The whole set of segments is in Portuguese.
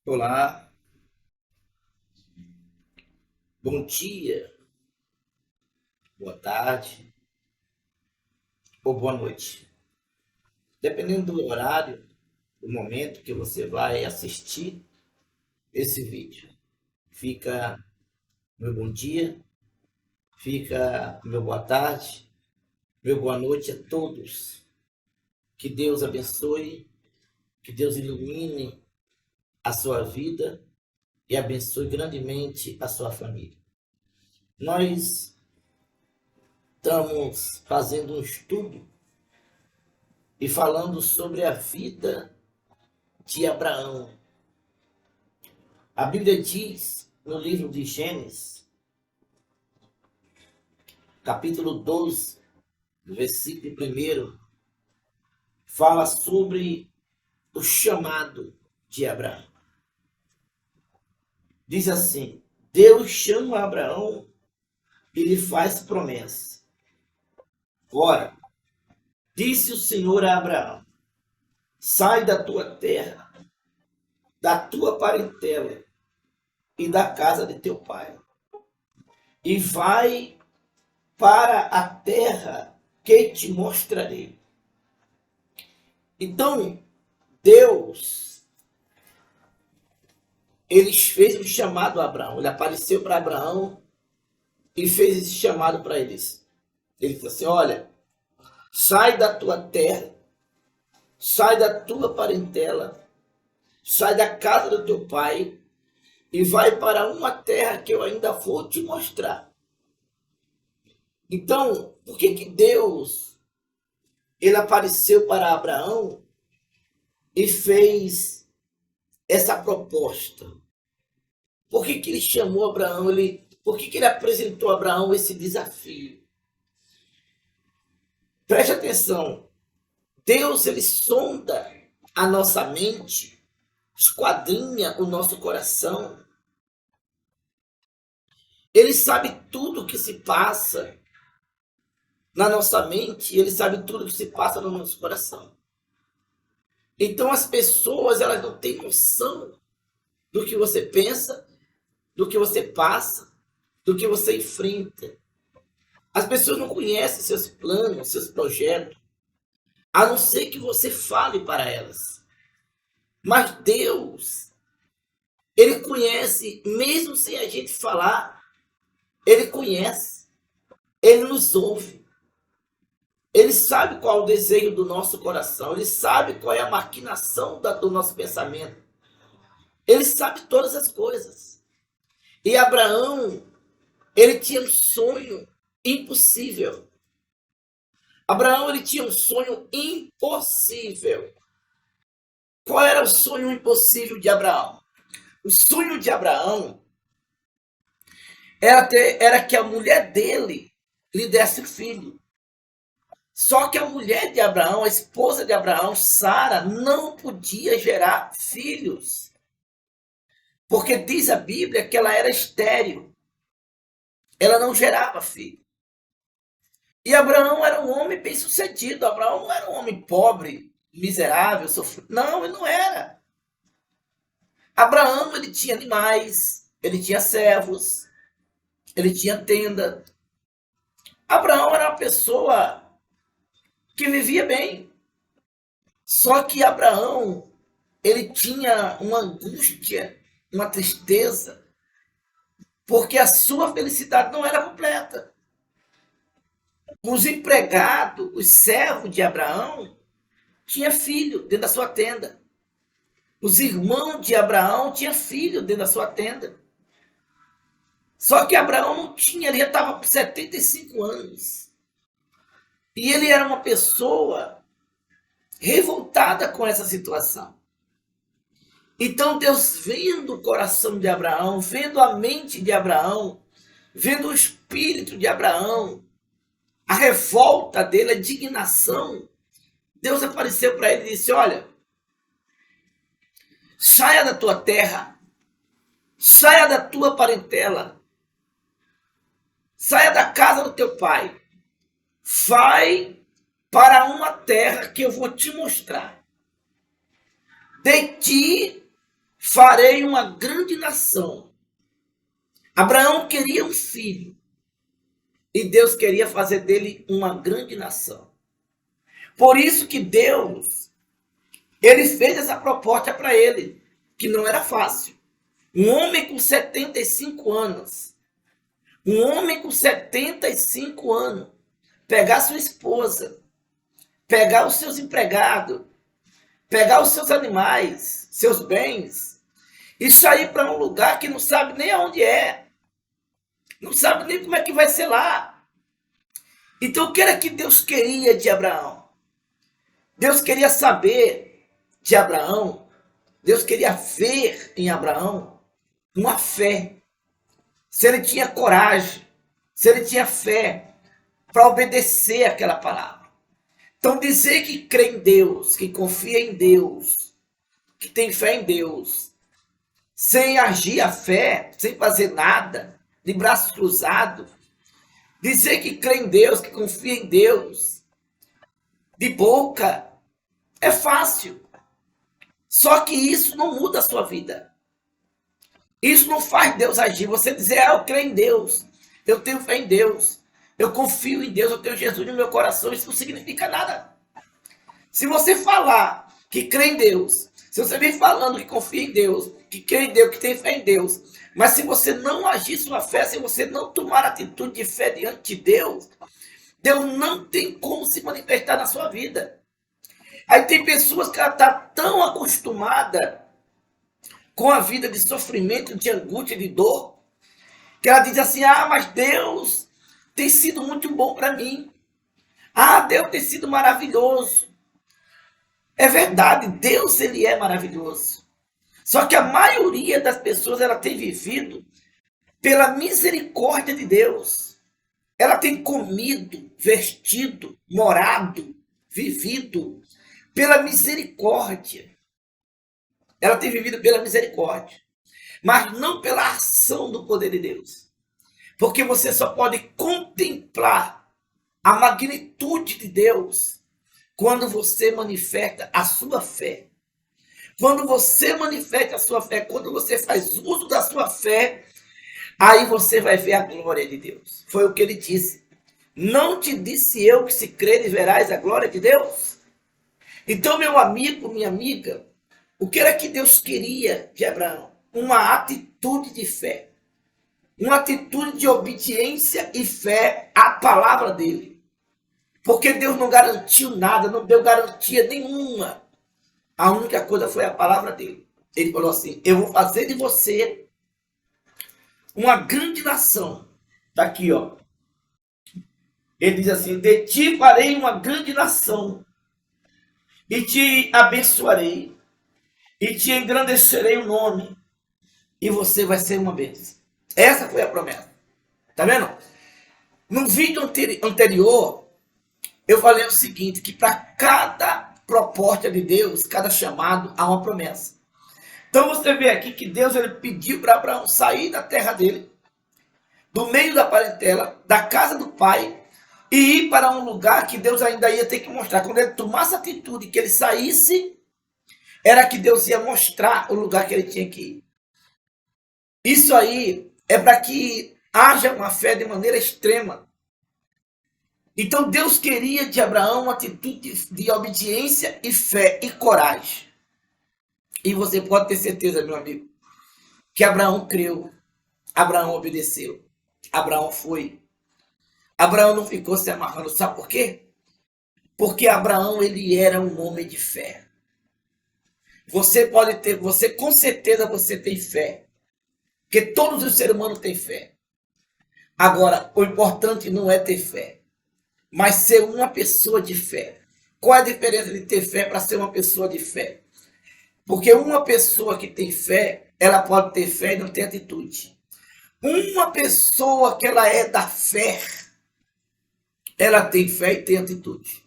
Olá, bom dia, boa tarde ou boa noite. Dependendo do horário, do momento que você vai assistir esse vídeo. Fica meu bom dia, fica meu boa tarde, meu boa noite a todos. Que Deus abençoe, que Deus ilumine a sua vida e abençoe grandemente a sua família. Nós estamos fazendo um estudo e falando sobre a vida de Abraão. A Bíblia diz no livro de Gênesis, capítulo 12, versículo 1, fala sobre o chamado de Abraão. Diz assim: Deus chama Abraão e lhe faz promessa. Ora, disse o Senhor a Abraão: sai da tua terra, da tua parentela e da casa de teu pai, e vai para a terra que te mostrarei. Então, Deus, ele fez um chamado a Abraão. Ele apareceu para Abraão e fez esse chamado para eles. Ele falou assim: olha, sai da tua terra, sai da tua parentela, sai da casa do teu pai e vai para uma terra que eu ainda vou te mostrar. Então, por que Deus ele apareceu para Abraão e fez essa proposta? Por que ele chamou Abraão? Por que ele apresentou a Abraão esse desafio? Preste atenção. Deus, ele sonda a nossa mente, esquadrinha o nosso coração. Ele sabe tudo o que se passa na nossa mente, ele sabe tudo o que se passa no nosso coração. Então as pessoas, elas não têm noção do que você pensa, do que você passa, do que você enfrenta. As pessoas não conhecem seus planos, seus projetos, a não ser que você fale para elas. Mas Deus, ele conhece, mesmo sem a gente falar, ele conhece, ele nos ouve. Ele sabe qual é o desejo do nosso coração, ele sabe qual é a maquinação do nosso pensamento. Ele sabe todas as coisas. E Abraão, ele tinha um sonho impossível. Abraão, ele tinha um sonho impossível. Qual era o sonho impossível de Abraão? O sonho de Abraão era que a mulher dele lhe desse filho. Só que a mulher de Abraão, a esposa de Abraão, Sara, não podia gerar filhos. Porque diz a Bíblia que ela era estéril. Ela não gerava filho. E Abraão era um homem bem-sucedido. Abraão não era um homem pobre, miserável, sofrido. Não, ele não era. Abraão, ele tinha animais, ele tinha servos, ele tinha tenda. Abraão era uma pessoa que vivia bem. Só que Abraão, ele tinha uma angústia, uma tristeza, porque a sua felicidade não era completa. Os empregados, os servos de Abraão, tinha filho dentro da sua tenda. Os irmãos de Abraão tinham filho dentro da sua tenda. Só que Abraão não tinha, ele já estava com 75 anos. E ele era uma pessoa revoltada com essa situação. Então Deus, vendo o coração de Abraão, vendo a mente de Abraão, vendo o espírito de Abraão, a revolta dele, a indignação, Deus apareceu para ele e disse: olha, saia da tua terra, saia da tua parentela, saia da casa do teu pai, vai para uma terra que eu vou te mostrar. De ti farei uma grande nação. Abraão queria um filho e Deus queria fazer dele uma grande nação. Por isso que Deus, ele fez essa proposta para ele, que não era fácil. Um homem com 75 anos, um homem com 75 anos, pegar sua esposa, pegar os seus empregados, pegar os seus animais, seus bens, e sair para um lugar que não sabe nem aonde é, não sabe nem como é que vai ser lá. Então, o que era que Deus queria de Abraão? Deus queria saber de Abraão, Deus queria ver em Abraão uma fé. Se ele tinha coragem, se ele tinha fé para obedecer aquela palavra. Então, dizer que crê em Deus, que confia em Deus, que tem fé em Deus, sem agir a fé, sem fazer nada, de braços cruzados, dizer que crê em Deus, que confia em Deus, de boca, é fácil. Só que isso não muda a sua vida. Isso não faz Deus agir. Você dizer, eu creio em Deus, eu tenho fé em Deus, eu confio em Deus, eu tenho Jesus no meu coração, isso não significa nada. Se você falar que crê em Deus, se você vem falando que confia em Deus, que crê em Deus, que tem fé em Deus, mas se você não agir sua fé, se você não tomar atitude de fé diante de Deus, Deus não tem como se manifestar na sua vida. Aí tem pessoas que ela está tão acostumada com a vida de sofrimento, de angústia, de dor, que ela diz assim, mas Deus tem sido muito bom para mim. Deus tem sido maravilhoso. É verdade, Deus ele é maravilhoso. Só que a maioria das pessoas ela tem vivido pela misericórdia de Deus. Ela tem comido, vestido, morado, vivido pela misericórdia. Ela tem vivido pela misericórdia, mas não pela ação do poder de Deus. Porque você só pode contemplar a magnitude de Deus quando você manifesta a sua fé. Quando você manifesta a sua fé, quando você faz uso da sua fé, aí você vai ver a glória de Deus. Foi o que ele disse. Não te disse eu que se creres verás a glória de Deus? Então, meu amigo, minha amiga, o que era que Deus queria de Abraão? Uma atitude de fé. Uma atitude de obediência e fé à palavra dele. Porque Deus não garantiu nada, não deu garantia nenhuma. A única coisa foi a palavra dele. Ele falou assim, eu vou fazer de você uma grande nação. Está aqui, ó. Ele diz assim, de ti farei uma grande nação. E te abençoarei. E te engrandecerei o nome. E você vai ser uma bênção. Essa foi a promessa. Tá vendo? No vídeo anterior, eu falei o seguinte, que para cada proposta de Deus, cada chamado, há uma promessa. Então você vê aqui que Deus ele pediu para Abraão sair da terra dele, do meio da parentela, da casa do pai, e ir para um lugar que Deus ainda ia ter que mostrar. Quando ele tomasse atitude, que ele saísse, era que Deus ia mostrar o lugar que ele tinha que ir. Isso aí é para que haja uma fé de maneira extrema. Então Deus queria de Abraão uma atitude de obediência e fé e coragem. E você pode ter certeza, meu amigo, que Abraão creu, Abraão obedeceu, Abraão foi. Abraão não ficou se amarrando, sabe por quê? Porque Abraão ele era um homem de fé. Você pode ter, você com certeza você tem fé, porque todos os seres humanos têm fé. Agora, o importante não é ter fé, mas ser uma pessoa de fé. Qual é a diferença de ter fé para ser uma pessoa de fé? Porque uma pessoa que tem fé, ela pode ter fé e não ter atitude. Uma pessoa que ela é da fé, ela tem fé e tem atitude.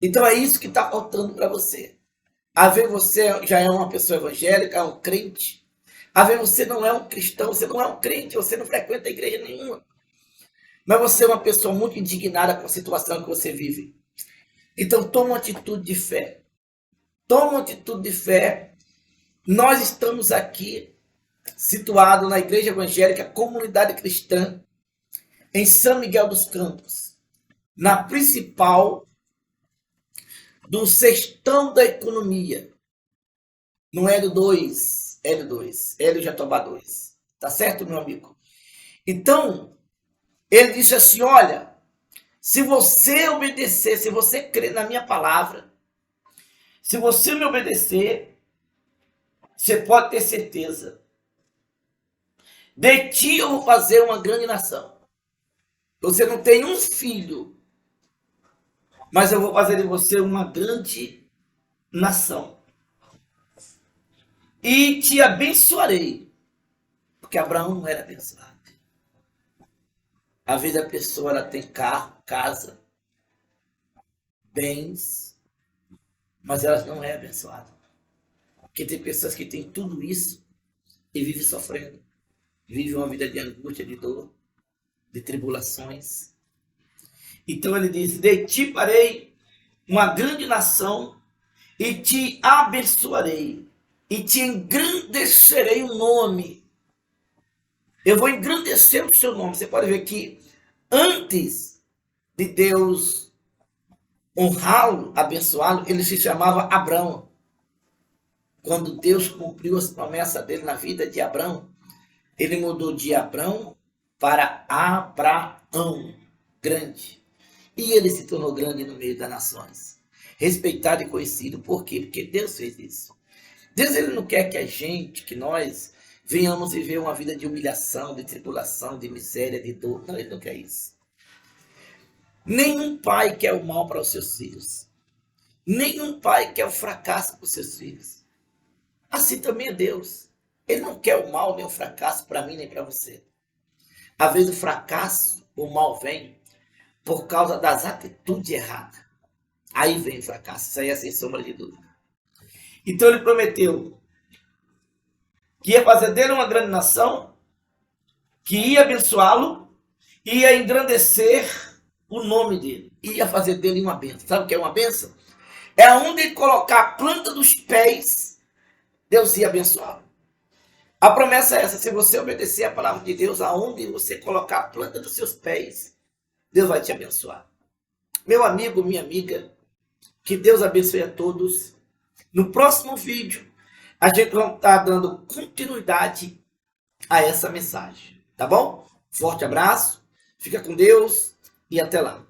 Então é isso que está faltando para você. Às vezes você já é uma pessoa evangélica, é um crente. Às vezes você não é um cristão, você não é um crente, você não frequenta igreja nenhuma. Mas você é uma pessoa muito indignada com a situação que você vive. Então toma uma atitude de fé. Toma uma atitude de fé Nós estamos aqui situados na Igreja Evangélica Comunidade Cristã, em São Miguel dos Campos, na principal do Sextão da Economia, no L2, Hélio Jatobá 2. Tá certo, meu amigo? Então, ele disse assim, olha, se você obedecer, se você crer na minha palavra, se você me obedecer, você pode ter certeza. De ti eu vou fazer uma grande nação. Você não tem um filho, mas eu vou fazer de você uma grande nação. E te abençoarei. Porque Abraão não era abençoado. Às vezes a pessoa ela tem carro, casa, bens, mas ela não é abençoada. Porque tem pessoas que têm tudo isso e vivem sofrendo. Vivem uma vida de angústia, de dor, de tribulações. Então ele diz, de ti farei uma grande nação e te abençoarei e te engrandecerei o nome. Eu vou engrandecer o seu nome. Você pode ver que antes de Deus honrá-lo, abençoá-lo, ele se chamava Abrão. Quando Deus cumpriu as promessas dele na vida de Abrão, ele mudou de Abrão para Abraão, grande. E ele se tornou grande no meio das nações. Respeitado e conhecido. Por quê? Porque Deus fez isso. Deus ele não quer que a gente, que nós, venhamos viver uma vida de humilhação, de tribulação, de miséria, de dor. Não, ele não quer isso. Nenhum pai quer o mal para os seus filhos. Nenhum pai quer o fracasso para os seus filhos. Assim também é Deus. Ele não quer o mal nem o fracasso para mim nem para você. Às vezes o fracasso, o mal vem por causa das atitudes erradas. Aí vem o fracasso. Isso aí é sem sombra de dúvida. Então ele prometeu que ia fazer dele uma grande nação, que ia abençoá-lo, ia engrandecer o nome dele, ia fazer dele uma bênção. Sabe o que é uma bênção? É onde ele colocar a planta dos pés, Deus ia abençoá-lo. A promessa é essa, se você obedecer a palavra de Deus, aonde você colocar a planta dos seus pés, Deus vai te abençoar. Meu amigo, minha amiga, que Deus abençoe a todos. No próximo vídeo, a gente vai estar dando continuidade a essa mensagem, tá bom? Forte abraço, fica com Deus e até lá.